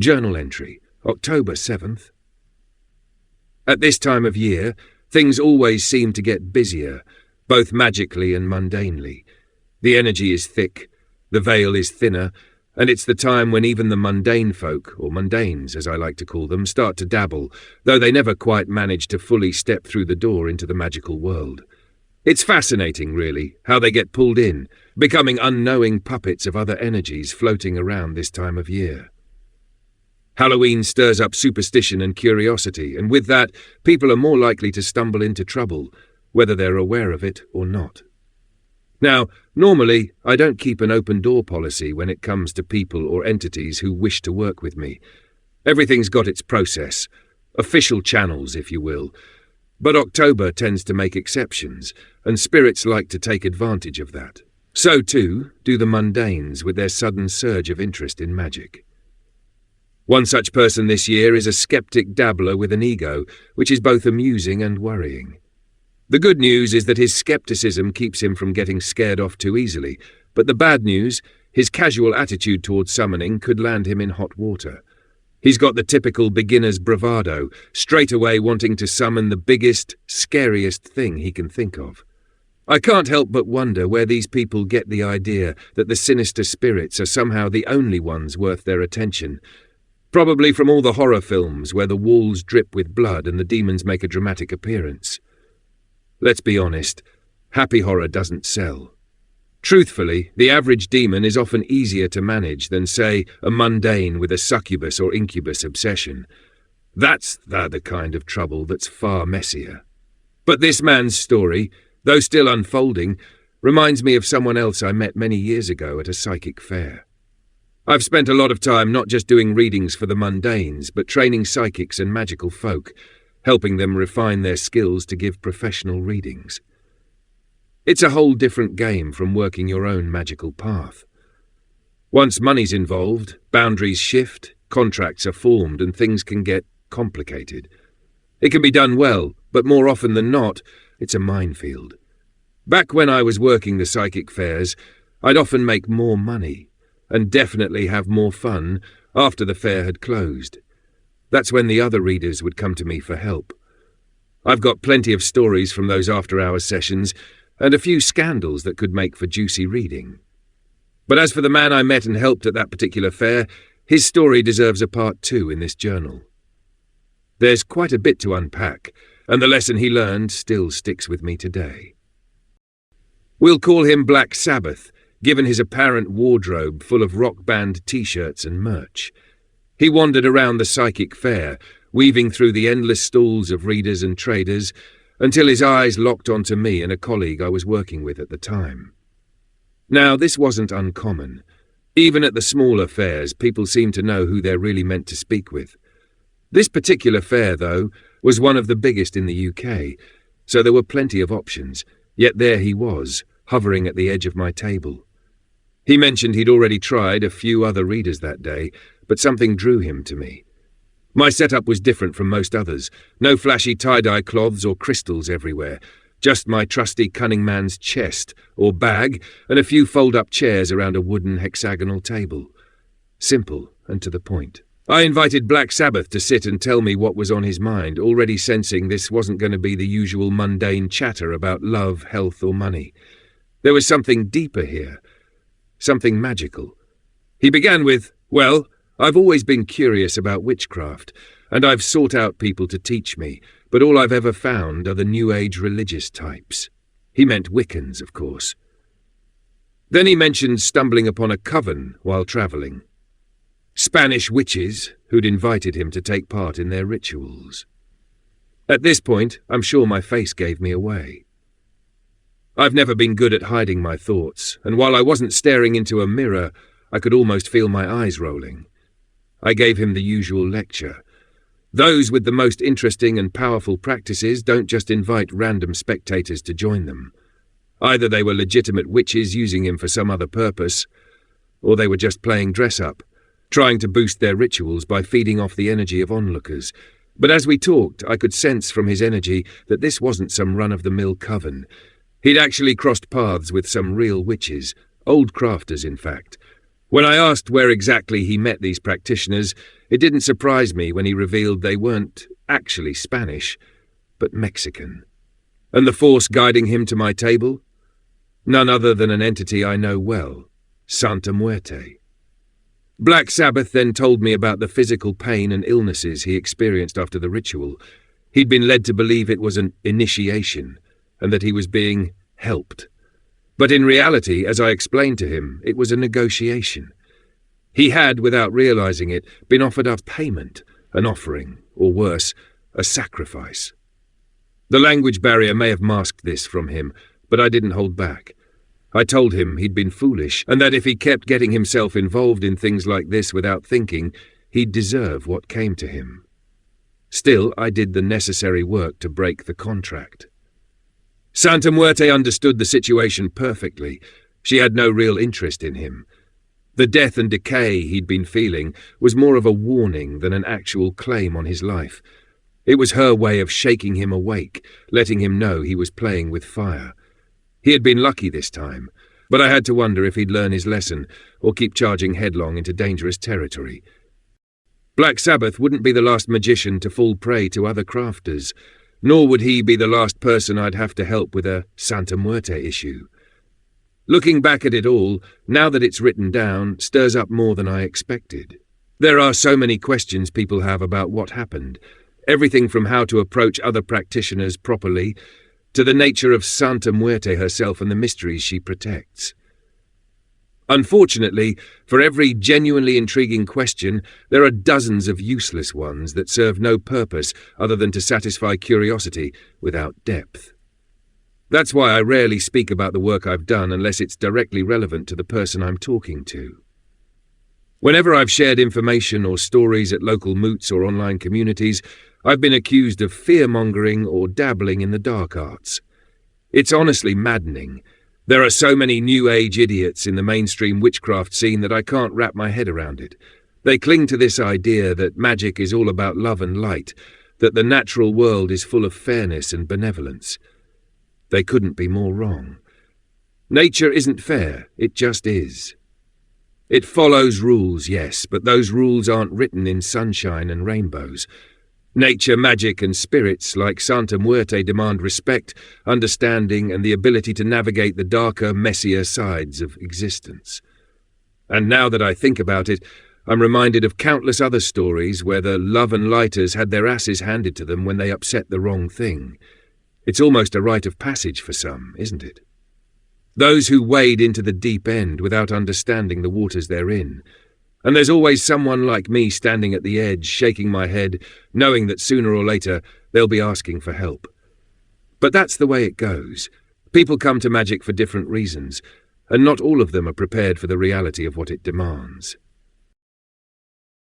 Journal entry, October 7th. At this time of year, things always seem to get busier, both magically and mundanely. The energy is thick, the veil is thinner, and it's the time when even the mundane folk, or mundanes as I like to call them, start to dabble, though they never quite manage to fully step through the door into the magical world. It's fascinating, really, how they get pulled in, becoming unknowing puppets of other energies floating around this time of year. Halloween stirs up superstition and curiosity, and with that, people are more likely to stumble into trouble, whether they're aware of it or not. Now, normally, I don't keep an open-door policy when it comes to people or entities who wish to work with me. Everything's got its process, official channels, if you will. But October tends to make exceptions, and spirits like to take advantage of that. So, too, do the mundanes with their sudden surge of interest in magic. One such person this year is a skeptic dabbler with an ego, which is both amusing and worrying. The good news is that his skepticism keeps him from getting scared off too easily, but the bad news, his casual attitude towards summoning could land him in hot water. He's got the typical beginner's bravado, straight away wanting to summon the biggest, scariest thing he can think of. I can't help but wonder where these people get the idea that the sinister spirits are somehow the only ones worth their attention. Probably from all the horror films where the walls drip with blood and the demons make a dramatic appearance. Let's be honest, happy horror doesn't sell. Truthfully, the average demon is often easier to manage than, say, a mundane with a succubus or incubus obsession. That's the kind of trouble that's far messier. But this man's story, though still unfolding, reminds me of someone else I met many years ago at a psychic fair. I've spent a lot of time not just doing readings for the mundanes, but training psychics and magical folk, helping them refine their skills to give professional readings. It's a whole different game from working your own magical path. Once money's involved, boundaries shift, contracts are formed, and things can get complicated. It can be done well, but more often than not, it's a minefield. Back when I was working the psychic fairs, I'd often make more money, and definitely have more fun after the fair had closed. That's when the other readers would come to me for help. I've got plenty of stories from those after-hours sessions, and a few scandals that could make for juicy reading. But as for the man I met and helped at that particular fair, his story deserves a part 2 in this journal. There's quite a bit to unpack, and the lesson he learned still sticks with me today. We'll call him Black Sabbath, given his apparent wardrobe full of rock band t-shirts and merch. He wandered around the psychic fair, weaving through the endless stalls of readers and traders, until his eyes locked onto me and a colleague I was working with at the time. Now, this wasn't uncommon. Even at the smaller fairs, people seemed to know who they're really meant to speak with. This particular fair, though, was one of the biggest in the UK, so there were plenty of options, yet there he was, hovering at the edge of my table. He mentioned he'd already tried a few other readers that day, but something drew him to me. My setup was different from most others. No flashy tie-dye cloths or crystals everywhere. Just my trusty cunning man's chest, or bag, and a few fold-up chairs around a wooden hexagonal table. Simple and to the point. I invited Black Sabbath to sit and tell me what was on his mind, already sensing this wasn't going to be the usual mundane chatter about love, health, or money. There was something deeper here. Something magical. He began with, "Well, I've always been curious about witchcraft, and I've sought out people to teach me, but all I've ever found are the New Age religious types." He meant Wiccans, of course. Then he mentioned stumbling upon a coven while travelling. Spanish witches who'd invited him to take part in their rituals. At this point, I'm sure my face gave me away. I've never been good at hiding my thoughts, and while I wasn't staring into a mirror, I could almost feel my eyes rolling. I gave him the usual lecture. Those with the most interesting and powerful practices don't just invite random spectators to join them. Either they were legitimate witches using him for some other purpose, or they were just playing dress-up, trying to boost their rituals by feeding off the energy of onlookers. But as we talked, I could sense from his energy that this wasn't some run-of-the-mill coven. He'd actually crossed paths with some real witches, old crafters in fact. When I asked where exactly he met these practitioners, it didn't surprise me when he revealed they weren't actually Spanish, but Mexican. And the force guiding him to my table? None other than an entity I know well, Santa Muerte. Black Sabbath then told me about the physical pain and illnesses he experienced after the ritual. He'd been led to believe it was an initiation, and that he was being helped. But in reality, as I explained to him, it was a negotiation. He had, without realizing it, been offered up payment, an offering, or worse, a sacrifice. The language barrier may have masked this from him, but I didn't hold back. I told him he'd been foolish, and that if he kept getting himself involved in things like this without thinking, he'd deserve what came to him. Still, I did the necessary work to break the contract. Santa Muerte understood the situation perfectly. She had no real interest in him. The death and decay he'd been feeling was more of a warning than an actual claim on his life. It was her way of shaking him awake, letting him know he was playing with fire. He had been lucky this time, but I had to wonder if he'd learn his lesson or keep charging headlong into dangerous territory. Black Sabbath wouldn't be the last magician to fall prey to other crafters, nor would he be the last person I'd have to help with a Santa Muerte issue. Looking back at it all, now that it's written down, stirs up more than I expected. There are so many questions people have about what happened, everything from how to approach other practitioners properly, to the nature of Santa Muerte herself and the mysteries she protects. Unfortunately, for every genuinely intriguing question, there are dozens of useless ones that serve no purpose other than to satisfy curiosity without depth. That's why I rarely speak about the work I've done unless it's directly relevant to the person I'm talking to. Whenever I've shared information or stories at local moots or online communities, I've been accused of fear-mongering or dabbling in the dark arts. It's honestly maddening. There are so many New Age idiots in the mainstream witchcraft scene that I can't wrap my head around it. They cling to this idea that magic is all about love and light, that the natural world is full of fairness and benevolence. They couldn't be more wrong. Nature isn't fair, it just is. It follows rules, yes, but those rules aren't written in sunshine and rainbows. Nature, magic, and spirits like Santa Muerte demand respect, understanding, and the ability to navigate the darker, messier sides of existence. And now that I think about it, I'm reminded of countless other stories where the love and lighters had their asses handed to them when they upset the wrong thing. It's almost a rite of passage for some, isn't it? Those who wade into the deep end without understanding the waters they're in. And there's always someone like me standing at the edge, shaking my head, knowing that sooner or later they'll be asking for help. But that's the way it goes. People come to magic for different reasons, and not all of them are prepared for the reality of what it demands.